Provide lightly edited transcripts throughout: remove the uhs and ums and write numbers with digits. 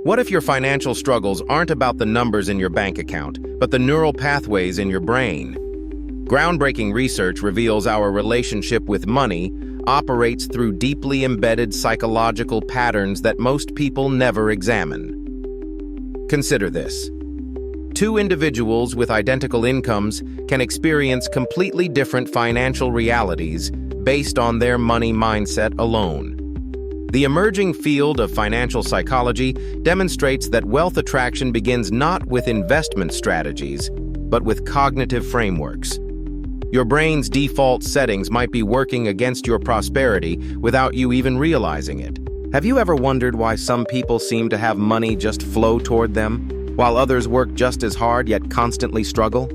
What if your financial struggles aren't about the numbers in your bank account, but the neural pathways in your brain? Groundbreaking research reveals our relationship with money operates through deeply embedded psychological patterns that most people never examine. Consider this. Two individuals with identical incomes can experience completely different financial realities based on their money mindset alone. The emerging field of financial psychology demonstrates that wealth attraction begins not with investment strategies, but with cognitive frameworks. Your brain's default settings might be working against your prosperity without you even realizing it. Have you ever wondered why some people seem to have money just flow toward them, while others work just as hard yet constantly struggle?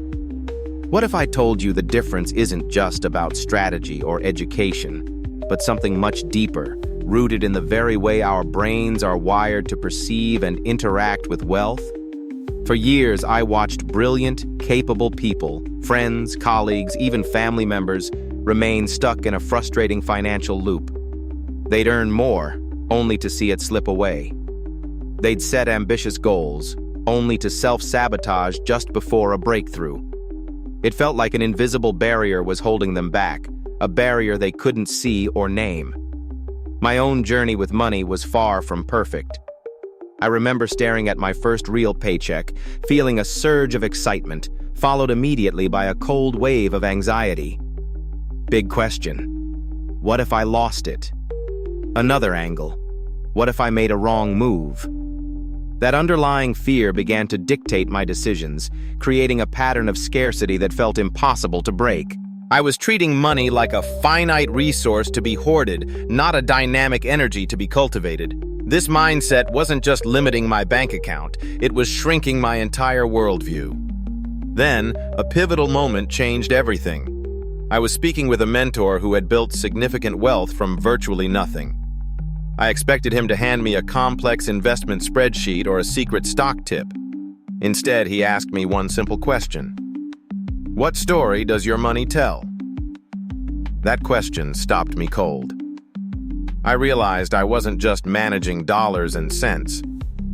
What if I told you the difference isn't just about strategy or education, but something much deeper, rooted in the very way our brains are wired to perceive and interact with wealth? For years, I watched brilliant, capable people, friends, colleagues, even family members, remain stuck in a frustrating financial loop. They'd earn more, only to see it slip away. They'd set ambitious goals, only to self-sabotage just before a breakthrough. It felt like an invisible barrier was holding them back, a barrier they couldn't see or name. My own journey with money was far from perfect. I remember staring at my first real paycheck, feeling a surge of excitement, followed immediately by a cold wave of anxiety. Big question. What if I lost it? Another angle. What if I made a wrong move? That underlying fear began to dictate my decisions, creating a pattern of scarcity that felt impossible to break. I was treating money like a finite resource to be hoarded, not a dynamic energy to be cultivated. This mindset wasn't just limiting my bank account, it was shrinking my entire worldview. Then, a pivotal moment changed everything. I was speaking with a mentor who had built significant wealth from virtually nothing. I expected him to hand me a complex investment spreadsheet or a secret stock tip. Instead, he asked me one simple question. What story does your money tell? That question stopped me cold. I realized I wasn't just managing dollars and cents.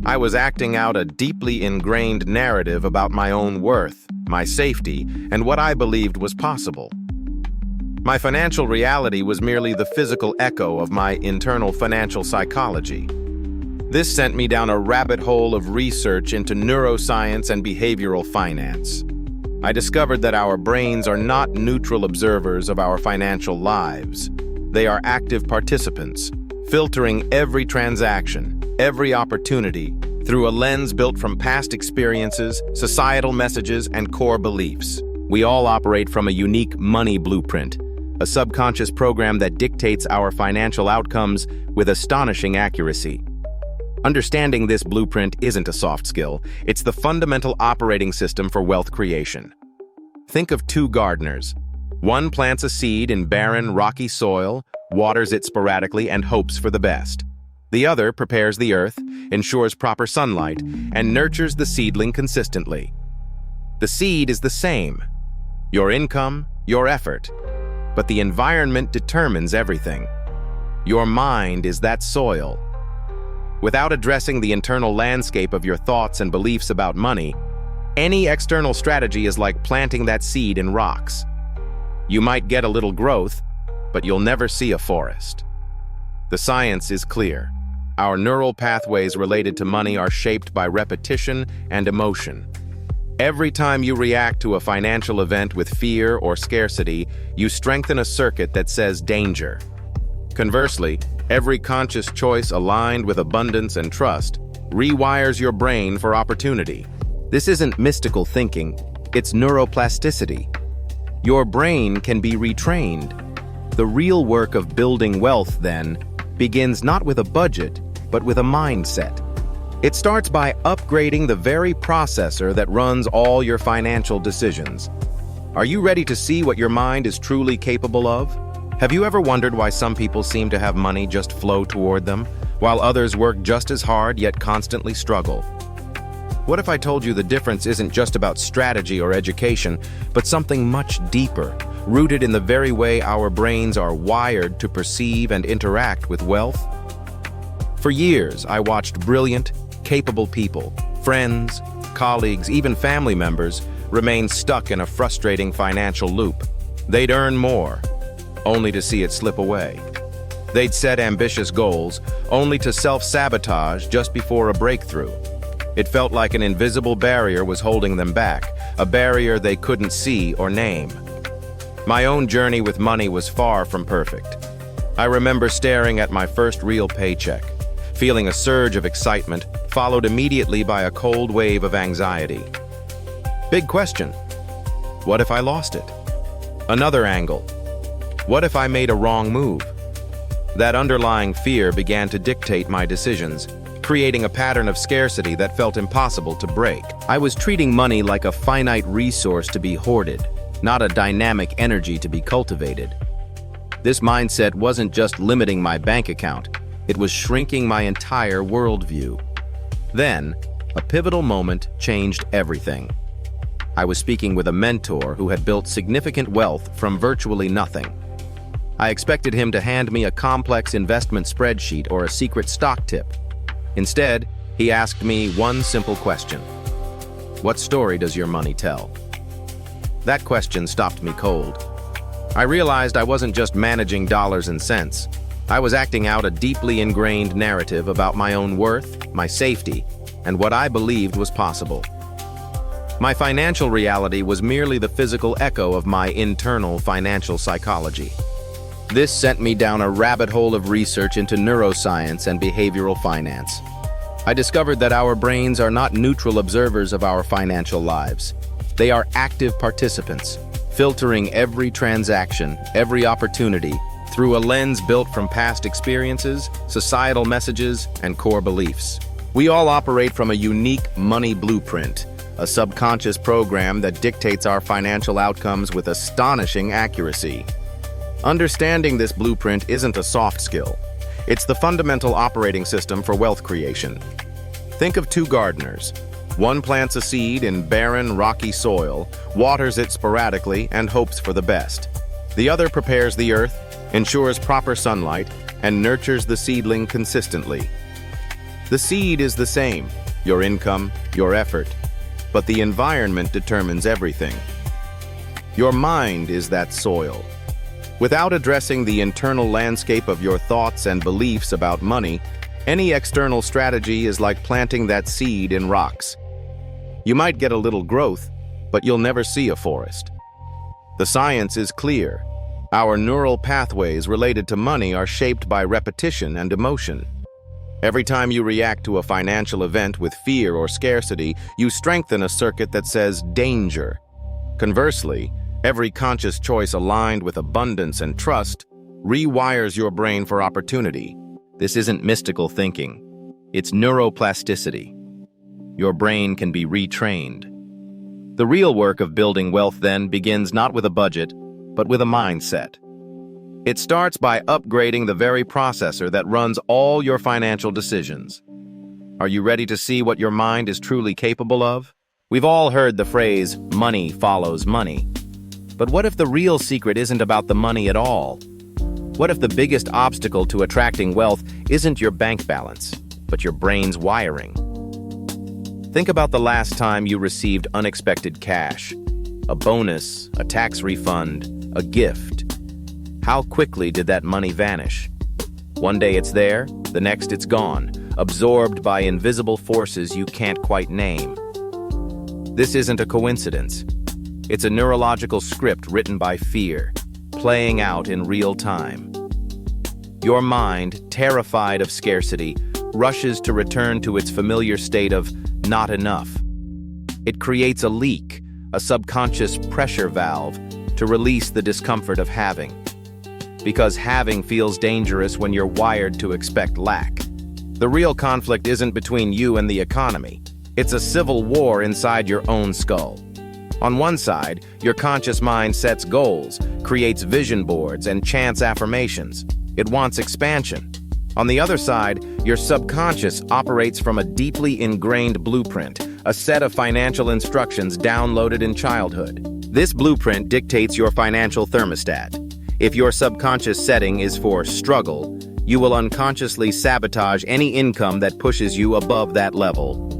I was acting out a deeply ingrained narrative about my own worth, my safety, and what I believed was possible. My financial reality was merely the physical echo of my internal financial psychology. This sent me down a rabbit hole of research into neuroscience and behavioral finance. I discovered that our brains are not neutral observers of our financial lives. They are active participants, filtering every transaction, every opportunity, through a lens built from past experiences, societal messages, and core beliefs. We all operate from a unique money blueprint, a subconscious program that dictates our financial outcomes with astonishing accuracy. Understanding this blueprint isn't a soft skill, it's the fundamental operating system for wealth creation. Think of two gardeners. One plants a seed in barren, rocky soil, waters it sporadically, and hopes for the best. The other prepares the earth, ensures proper sunlight, and nurtures the seedling consistently. The seed is the same. Your income, your effort. But the environment determines everything. Your mind is that soil. Without addressing the internal landscape of your thoughts and beliefs about money, any external strategy is like planting that seed in rocks. You might get a little growth, but you'll never see a forest. The science is clear. Our neural pathways related to money are shaped by repetition and emotion. Every time you react to a financial event with fear or scarcity, you strengthen a circuit that says danger. Conversely, every conscious choice aligned with abundance and trust rewires your brain for opportunity. This isn't mystical thinking, it's neuroplasticity. Your brain can be retrained. The real work of building wealth, then, begins not with a budget, but with a mindset. It starts by upgrading the very processor that runs all your financial decisions. Are you ready to see what your mind is truly capable of? Have you ever wondered why some people seem to have money just flow toward them, while others work just as hard yet constantly struggle? What if I told you the difference isn't just about strategy or education, but something much deeper, rooted in the very way our brains are wired to perceive and interact with wealth? For years, I watched brilliant, capable people, friends, colleagues, even family members, remained stuck in a frustrating financial loop. They'd earn more, only to see it slip away. They'd set ambitious goals, only to self-sabotage just before a breakthrough. It felt like an invisible barrier was holding them back, a barrier they couldn't see or name. My own journey with money was far from perfect. I remember staring at my first real paycheck, feeling a surge of excitement, followed immediately by a cold wave of anxiety. Big question: what if I lost it? Another angle: what if I made a wrong move? That underlying fear began to dictate my decisions, creating a pattern of scarcity that felt impossible to break. I was treating money like a finite resource to be hoarded, not a dynamic energy to be cultivated. This mindset wasn't just limiting my bank account, it was shrinking my entire worldview. Then, a pivotal moment changed everything. I was speaking with a mentor who had built significant wealth from virtually nothing. I expected him to hand me a complex investment spreadsheet or a secret stock tip. Instead, he asked me one simple question: what story does your money tell? That question stopped me cold. I realized I wasn't just managing dollars and cents. I was acting out a deeply ingrained narrative about my own worth, my safety, and what I believed was possible. My financial reality was merely the physical echo of my internal financial psychology. This sent me down a rabbit hole of research into neuroscience and behavioral finance. I discovered that our brains are not neutral observers of our financial lives. They are active participants, filtering every transaction, every opportunity, through a lens built from past experiences, societal messages, and core beliefs. We all operate from a unique money blueprint, a subconscious program that dictates our financial outcomes with astonishing accuracy. Understanding this blueprint isn't a soft skill. It's the fundamental operating system for wealth creation. Think of two gardeners. One plants a seed in barren, rocky soil, waters it sporadically, and hopes for the best. The other prepares the earth, ensures proper sunlight, and nurtures the seedling consistently. The seed is the same, your income, your effort, but the environment determines everything. Your mind is that soil. Without addressing the internal landscape of your thoughts and beliefs about money, any external strategy is like planting that seed in rocks. You might get a little growth, but you'll never see a forest. The science is clear. Our neural pathways related to money are shaped by repetition and emotion. Every time you react to a financial event with fear or scarcity, you strengthen a circuit that says danger. Conversely, every conscious choice aligned with abundance and trust rewires your brain for opportunity. This isn't mystical thinking. It's neuroplasticity. Your brain can be retrained. The real work of building wealth then begins not with a budget, but with a mindset. It starts by upgrading the very processor that runs all your financial decisions. Are you ready to see what your mind is truly capable of? We've all heard the phrase, money follows money. But what if the real secret isn't about the money at all? What if the biggest obstacle to attracting wealth isn't your bank balance, but your brain's wiring? Think about the last time you received unexpected cash, a bonus, a tax refund, a gift. How quickly did that money vanish? One day it's there, the next it's gone, absorbed by invisible forces you can't quite name. This isn't a coincidence. It's a neurological script written by fear, playing out in real time. Your mind, terrified of scarcity, rushes to return to its familiar state of not enough. It creates a leak, a subconscious pressure valve, to release the discomfort of having. Because having feels dangerous when you're wired to expect lack. The real conflict isn't between you and the economy. It's a civil war inside your own skull. On one side, your conscious mind sets goals, creates vision boards, and chants affirmations. It wants expansion. On the other side, your subconscious operates from a deeply ingrained blueprint, a set of financial instructions downloaded in childhood. This blueprint dictates your financial thermostat. If your subconscious setting is for struggle, you will unconsciously sabotage any income that pushes you above that level.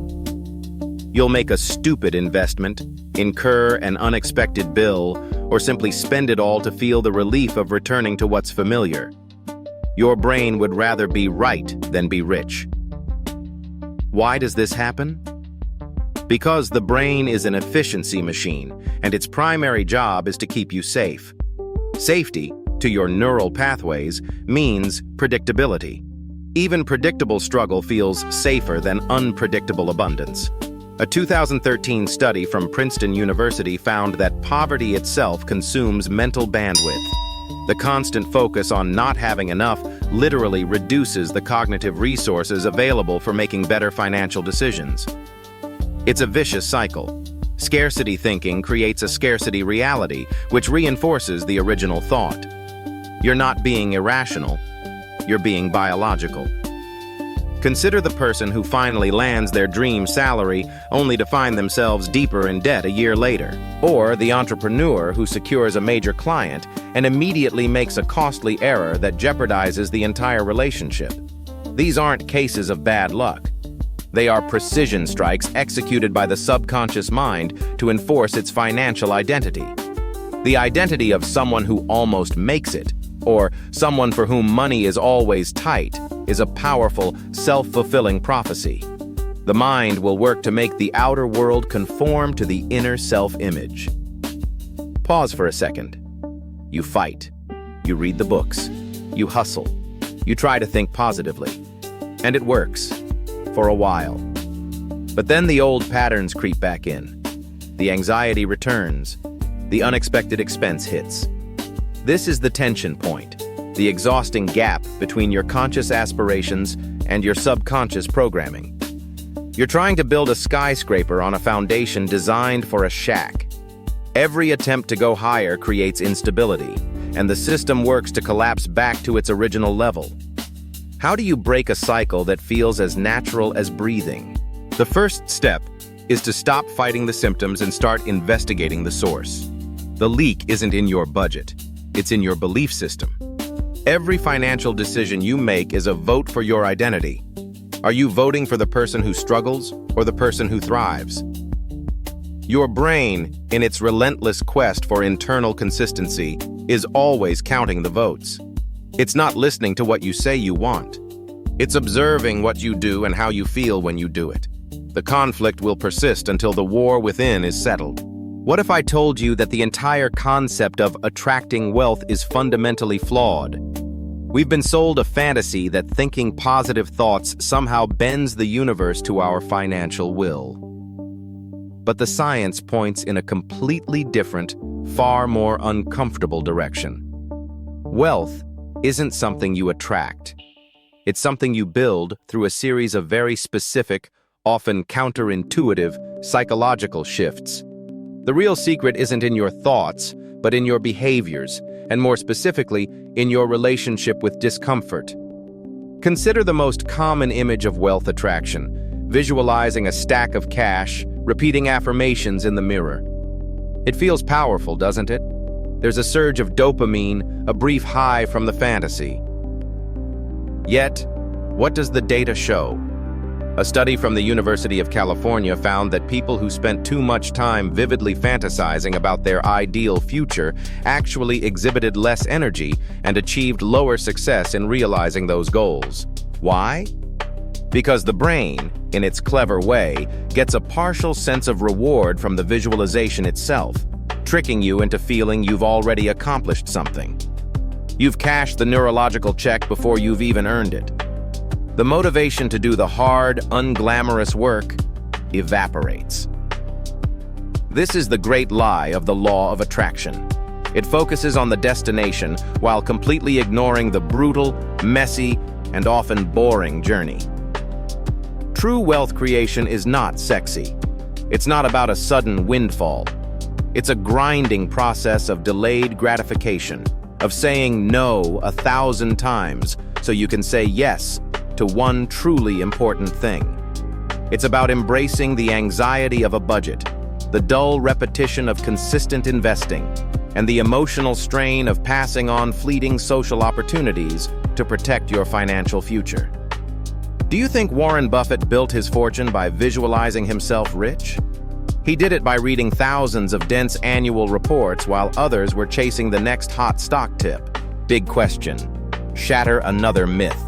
You'll make a stupid investment, incur an unexpected bill, or simply spend it all to feel the relief of returning to what's familiar. Your brain would rather be right than be rich. Why does this happen? Because the brain is an efficiency machine, and its primary job is to keep you safe. Safety, to your neural pathways, means predictability. Even predictable struggle feels safer than unpredictable abundance. A 2013 study from Princeton University found that poverty itself consumes mental bandwidth. The constant focus on not having enough literally reduces the cognitive resources available for making better financial decisions. It's a vicious cycle. Scarcity thinking creates a scarcity reality, which reinforces the original thought. You're not being irrational, you're being biological. Consider the person who finally lands their dream salary only to find themselves deeper in debt a year later. Or the entrepreneur who secures a major client and immediately makes a costly error that jeopardizes the entire relationship. These aren't cases of bad luck. They are precision strikes executed by the subconscious mind to enforce its financial identity. The identity of someone who almost makes it, or someone for whom money is always tight, is a powerful, self-fulfilling prophecy. The mind will work to make the outer world conform to the inner self-image. Pause for a second. You fight. You read the books. You hustle. You try to think positively. And it works. For a while. But then the old patterns creep back in. The anxiety returns. The unexpected expense hits. This is the tension point, the exhausting gap between your conscious aspirations and your subconscious programming. You're trying to build a skyscraper on a foundation designed for a shack. Every attempt to go higher creates instability, and the system works to collapse back to its original level. How do you break a cycle that feels as natural as breathing? The first step is to stop fighting the symptoms and start investigating the source. The leak isn't in your budget, it's in your belief system. Every financial decision you make is a vote for your identity. Are you voting for the person who struggles or the person who thrives? Your brain, in its relentless quest for internal consistency, is always counting the votes. It's not listening to what you say you want. It's observing what you do and how you feel when you do it. The conflict will persist until the war within is settled. What if I told you that the entire concept of attracting wealth is fundamentally flawed? We've been sold a fantasy that thinking positive thoughts somehow bends the universe to our financial will. But the science points in a completely different, far more uncomfortable direction. Wealth isn't something you attract. It's something you build through a series of very specific, often counterintuitive, psychological shifts. The real secret isn't in your thoughts, but in your behaviors, and more specifically, in your relationship with discomfort. Consider the most common image of wealth attraction, visualizing a stack of cash, repeating affirmations in the mirror. It feels powerful, doesn't it? There's a surge of dopamine, a brief high from the fantasy. Yet, what does the data show? A study from the University of California found that people who spent too much time vividly fantasizing about their ideal future actually exhibited less energy and achieved lower success in realizing those goals. Why? Because the brain, in its clever way, gets a partial sense of reward from the visualization itself, tricking you into feeling you've already accomplished something. You've cashed the neurological check before you've even earned it. The motivation to do the hard, unglamorous work evaporates. This is the great lie of the law of attraction. It focuses on the destination while completely ignoring the brutal, messy, and often boring journey. True wealth creation is not sexy. It's not about a sudden windfall. It's a grinding process of delayed gratification, of saying no 1,000 times so you can say yes to one truly important thing. It's about embracing the anxiety of a budget, the dull repetition of consistent investing, and the emotional strain of passing on fleeting social opportunities to protect your financial future. Do you think Warren Buffett built his fortune by visualizing himself rich? He did it by reading thousands of dense annual reports while others were chasing the next hot stock tip. Big question. Shatter another myth.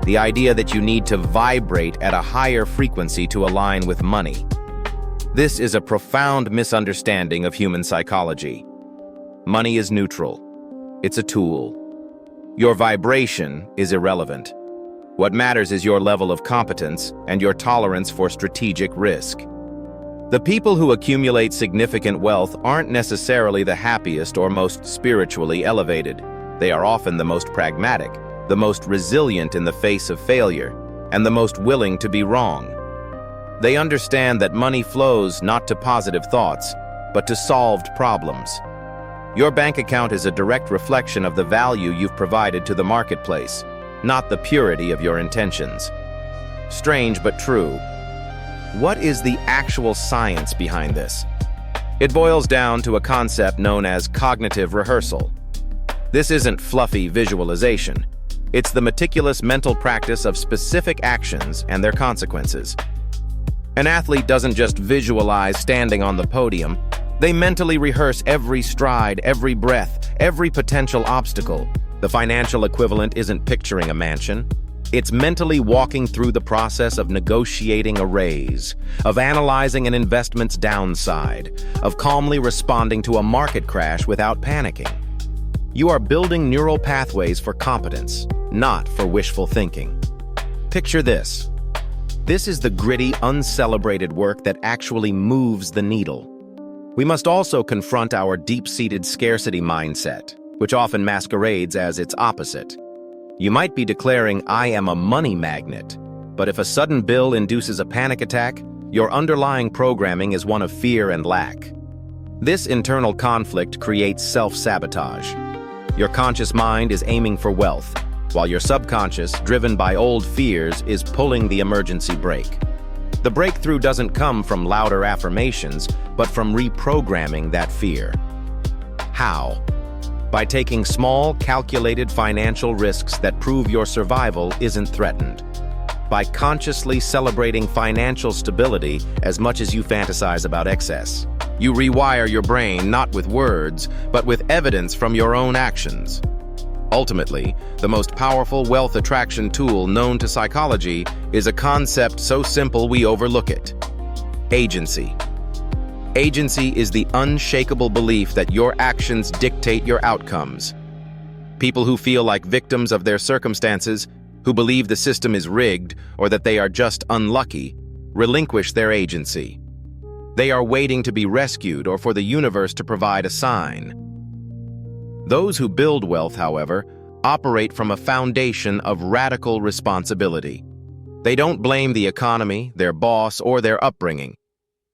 The idea that you need to vibrate at a higher frequency to align with money. This is a profound misunderstanding of human psychology. Money is neutral. It's a tool. Your vibration is irrelevant. What matters is your level of competence and your tolerance for strategic risk. The people who accumulate significant wealth aren't necessarily the happiest or most spiritually elevated. They are often the most pragmatic, the most resilient in the face of failure, and the most willing to be wrong. They understand that money flows not to positive thoughts, but to solved problems. Your bank account is a direct reflection of the value you've provided to the marketplace, not the purity of your intentions. Strange but true. What is the actual science behind this? It boils down to a concept known as cognitive rehearsal. This isn't fluffy visualization. It's the meticulous mental practice of specific actions and their consequences. An athlete doesn't just visualize standing on the podium. They mentally rehearse every stride, every breath, every potential obstacle. The financial equivalent isn't picturing a mansion. It's mentally walking through the process of negotiating a raise, of analyzing an investment's downside, of calmly responding to a market crash without panicking. You are building neural pathways for competence, not for wishful thinking. Picture this. This is the gritty, uncelebrated work that actually moves the needle. We must also confront our deep-seated scarcity mindset, which often masquerades as its opposite. You might be declaring, "I am a money magnet," but if a sudden bill induces a panic attack, your underlying programming is one of fear and lack. This internal conflict creates self-sabotage. Your conscious mind is aiming for wealth, while your subconscious, driven by old fears, is pulling the emergency brake. The breakthrough doesn't come from louder affirmations, but from reprogramming that fear. How? By taking small, calculated financial risks that prove your survival isn't threatened. By consciously celebrating financial stability as much as you fantasize about excess. You rewire your brain not with words, but with evidence from your own actions. Ultimately, the most powerful wealth attraction tool known to psychology is a concept so simple we overlook it. Agency. Agency is the unshakable belief that your actions dictate your outcomes. People who feel like victims of their circumstances, who believe the system is rigged or that they are just unlucky, relinquish their agency. They are waiting to be rescued or for the universe to provide a sign. Those who build wealth, however, operate from a foundation of radical responsibility. They don't blame the economy, their boss, or their upbringing.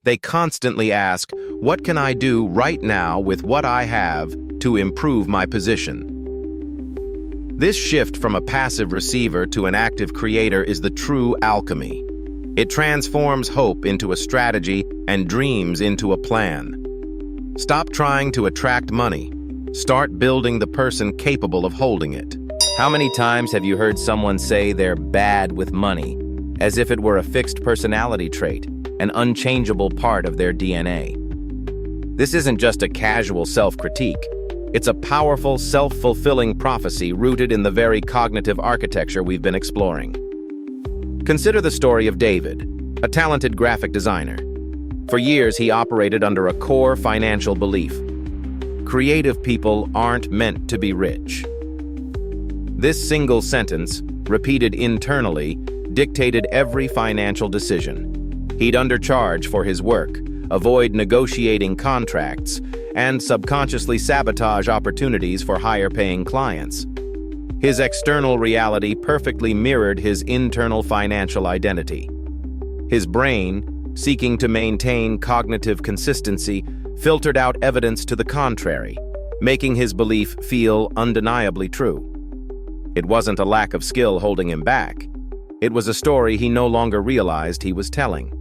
They constantly ask, "What can I do right now with what I have to improve my position?" This shift from a passive receiver to an active creator is the true alchemy. It transforms hope into a strategy and dreams into a plan. Stop trying to attract money. Start building the person capable of holding it. How many times have you heard someone say they're bad with money, as if it were a fixed personality trait, an unchangeable part of their DNA? This isn't just a casual self-critique. It's a powerful, self-fulfilling prophecy rooted in the very cognitive architecture we've been exploring. Consider the story of David, a talented graphic designer. For years, he operated under a core financial belief. Creative people aren't meant to be rich. This single sentence, repeated internally, dictated every financial decision. He'd undercharge for his work, avoid negotiating contracts, and subconsciously sabotage opportunities for higher-paying clients. His external reality perfectly mirrored his internal financial identity. His brain, seeking to maintain cognitive consistency, filtered out evidence to the contrary, making his belief feel undeniably true. It wasn't a lack of skill holding him back. It was a story he no longer realized he was telling.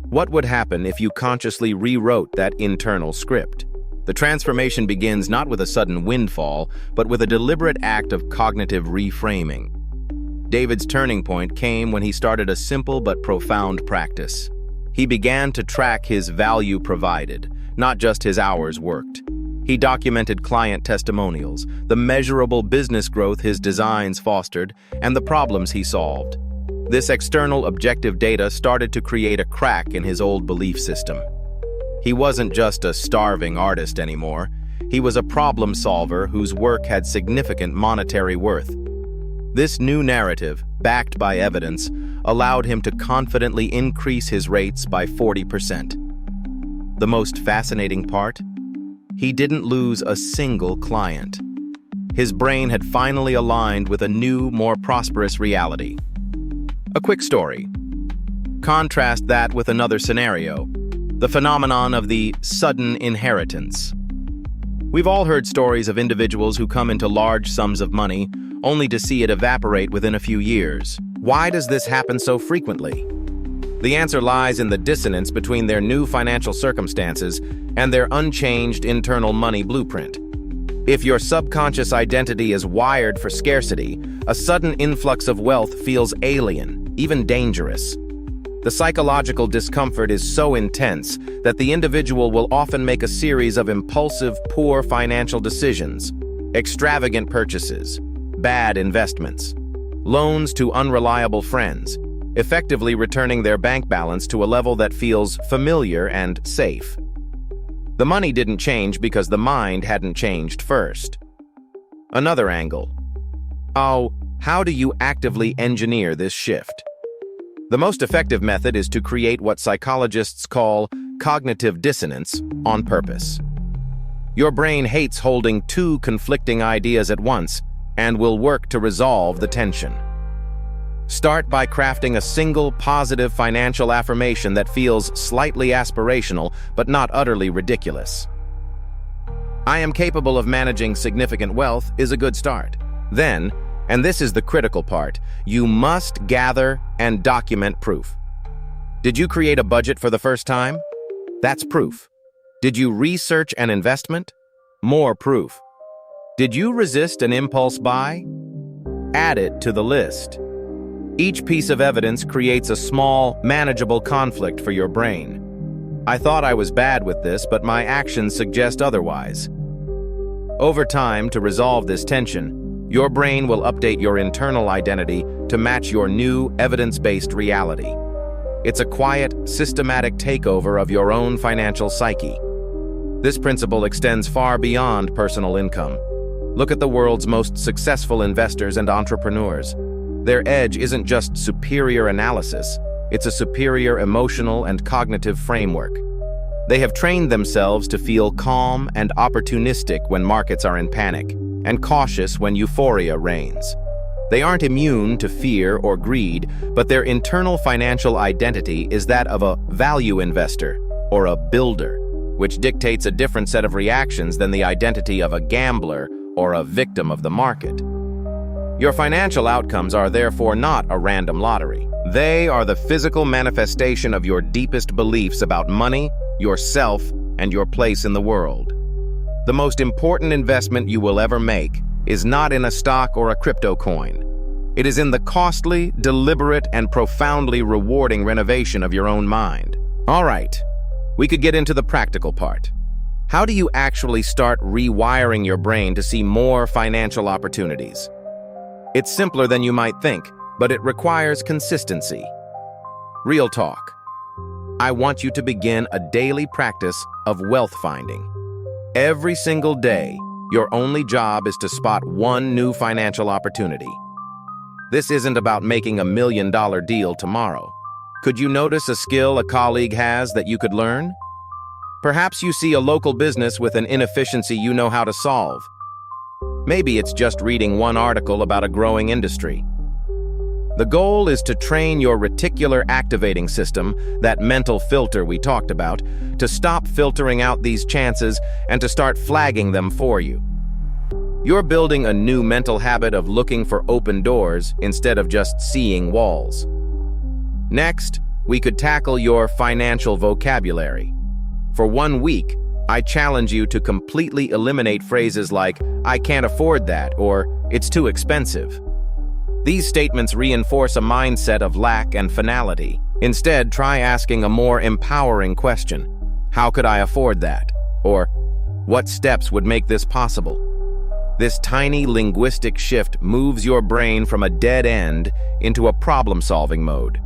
What would happen if you consciously rewrote that internal script? The transformation begins not with a sudden windfall, but with a deliberate act of cognitive reframing. David's turning point came when he started a simple but profound practice. He began to track his value provided, not just his hours worked. He documented client testimonials, the measurable business growth his designs fostered, and the problems he solved. This external objective data started to create a crack in his old belief system. He wasn't just a starving artist anymore. He was a problem solver whose work had significant monetary worth. This new narrative, backed by evidence, allowed him to confidently increase his rates by 40%. The most fascinating part? He didn't lose a single client. His brain had finally aligned with a new, more prosperous reality. A quick story. Contrast that with another scenario, the phenomenon of the sudden inheritance. We've all heard stories of individuals who come into large sums of money only to see it evaporate within a few years. Why does this happen so frequently? The answer lies in the dissonance between their new financial circumstances and their unchanged internal money blueprint. If your subconscious identity is wired for scarcity, a sudden influx of wealth feels alien, even dangerous. The psychological discomfort is so intense that the individual will often make a series of impulsive, poor financial decisions, extravagant purchases, bad investments, loans to unreliable friends, effectively returning their bank balance to a level that feels familiar and safe. The money didn't change because the mind hadn't changed first. Another angle. How do you actively engineer this shift? The most effective method is to create what psychologists call cognitive dissonance on purpose. Your brain hates holding two conflicting ideas at once and will work to resolve the tension. Start by crafting a single positive financial affirmation that feels slightly aspirational but not utterly ridiculous. I am capable of managing significant wealth is a good start. Then, and this is the critical part, you must gather and document proof. Did you create a budget for the first time? That's proof. Did you research an investment? More proof. Did you resist an impulse buy? Add it to the list. Each piece of evidence creates a small, manageable conflict for your brain. I thought I was bad with this, but my actions suggest otherwise. Over time, to resolve this tension, your brain will update your internal identity to match your new, evidence-based reality. It's a quiet, systematic takeover of your own financial psyche. This principle extends far beyond personal income. Look at the world's most successful investors and entrepreneurs. Their edge isn't just superior analysis, it's a superior emotional and cognitive framework. They have trained themselves to feel calm and opportunistic when markets are in panic, and cautious when euphoria reigns. They aren't immune to fear or greed, but their internal financial identity is that of a value investor or a builder, which dictates a different set of reactions than the identity of a gambler or a victim of the market. Your financial outcomes are therefore not a random lottery. They are the physical manifestation of your deepest beliefs about money, yourself, and your place in the world. The most important investment you will ever make is not in a stock or a crypto coin. It is in the costly, deliberate, and profoundly rewarding renovation of your own mind. All right, we could get into the practical part. How do you actually start rewiring your brain to see more financial opportunities? It's simpler than you might think, but it requires consistency. Real talk. I want you to begin a daily practice of wealth finding. Every single day, your only job is to spot one new financial opportunity. This isn't about making $1 million deal tomorrow. Could you notice a skill a colleague has that you could learn? Perhaps you see a local business with an inefficiency you know how to solve. Maybe it's just reading one article about a growing industry. The goal is to train your reticular activating system, that mental filter we talked about, to stop filtering out these chances and to start flagging them for you. You're building a new mental habit of looking for open doors instead of just seeing walls. Next, we could tackle your financial vocabulary. For 1 week, I challenge you to completely eliminate phrases like, "I can't afford that," or "it's too expensive." These statements reinforce a mindset of lack and finality. Instead, try asking a more empowering question. How could I afford that? Or, what steps would make this possible? This tiny linguistic shift moves your brain from a dead end into a problem-solving mode.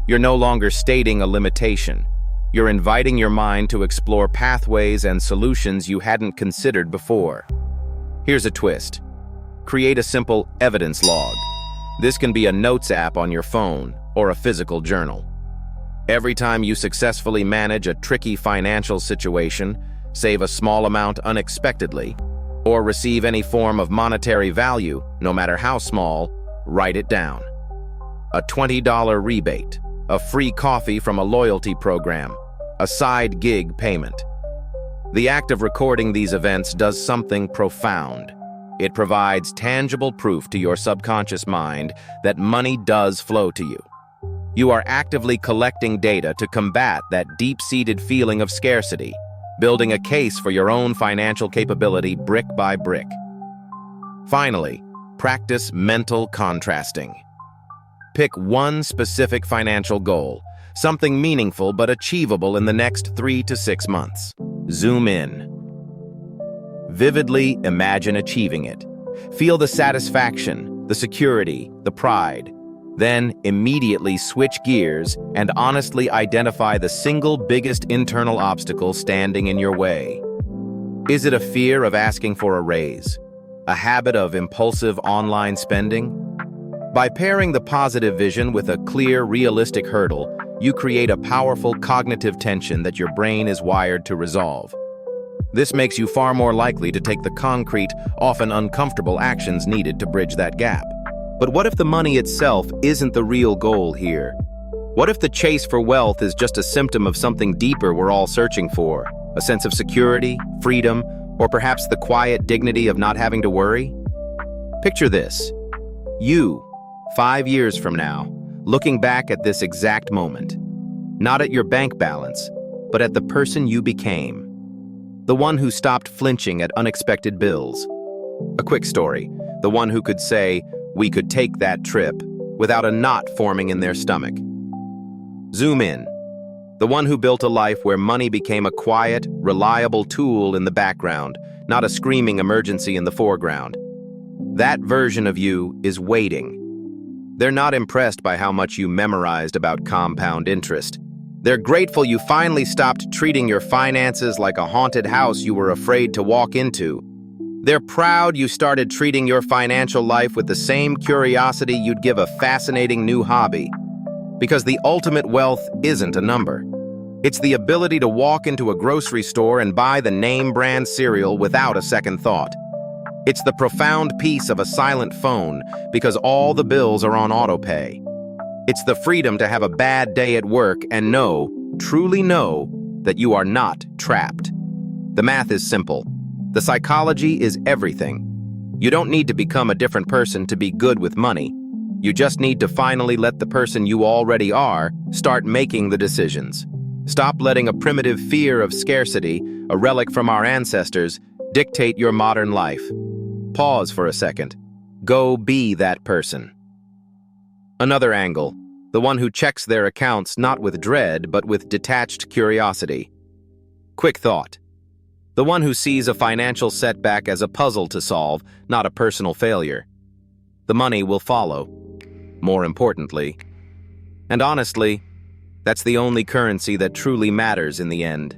You're no longer stating a limitation. You're inviting your mind to explore pathways and solutions you hadn't considered before. Here's a twist. Create a simple evidence log. This can be a notes app on your phone or a physical journal. Every time you successfully manage a tricky financial situation, save a small amount unexpectedly, or receive any form of monetary value, no matter how small, write it down. A $20 rebate, a free coffee from a loyalty program, a side gig payment. The act of recording these events does something profound. It provides tangible proof to your subconscious mind that money does flow to you. You are actively collecting data to combat that deep-seated feeling of scarcity, building a case for your own financial capability brick by brick. Finally, practice mental contrasting. Pick one specific financial goal, something meaningful but achievable in the next 3 to 6 months. Zoom in. Vividly imagine achieving it. Feel the satisfaction, the security, the pride. Then immediately switch gears and honestly identify the single biggest internal obstacle standing in your way. Is it a fear of asking for a raise? A habit of impulsive online spending? By pairing the positive vision with a clear, realistic hurdle, you create a powerful cognitive tension that your brain is wired to resolve. This makes you far more likely to take the concrete, often uncomfortable actions needed to bridge that gap. But what if the money itself isn't the real goal here? What if the chase for wealth is just a symptom of something deeper we're all searching for? A sense of security, freedom, or perhaps the quiet dignity of not having to worry? Picture this. You, 5 years from now, looking back at this exact moment. Not at your bank balance, but at the person you became. The one who stopped flinching at unexpected bills. A quick story. The one who could say, "We could take that trip," without a knot forming in their stomach. Zoom in. The one who built a life where money became a quiet, reliable tool in the background, not a screaming emergency in the foreground. That version of you is waiting. They're not impressed by how much you memorized about compound interest. They're grateful you finally stopped treating your finances like a haunted house you were afraid to walk into. They're proud you started treating your financial life with the same curiosity you'd give a fascinating new hobby. Because the ultimate wealth isn't a number. It's the ability to walk into a grocery store and buy the name brand cereal without a second thought. It's the profound peace of a silent phone because all the bills are on autopay. It's the freedom to have a bad day at work and know, truly know, that you are not trapped. The math is simple. The psychology is everything. You don't need to become a different person to be good with money. You just need to finally let the person you already are start making the decisions. Stop letting a primitive fear of scarcity, a relic from our ancestors, dictate your modern life. Pause for a second. Go be that person. Another angle, the one who checks their accounts not with dread but with detached curiosity. Quick thought. The one who sees a financial setback as a puzzle to solve, not a personal failure. The money will follow, more importantly. And honestly, that's the only currency that truly matters in the end.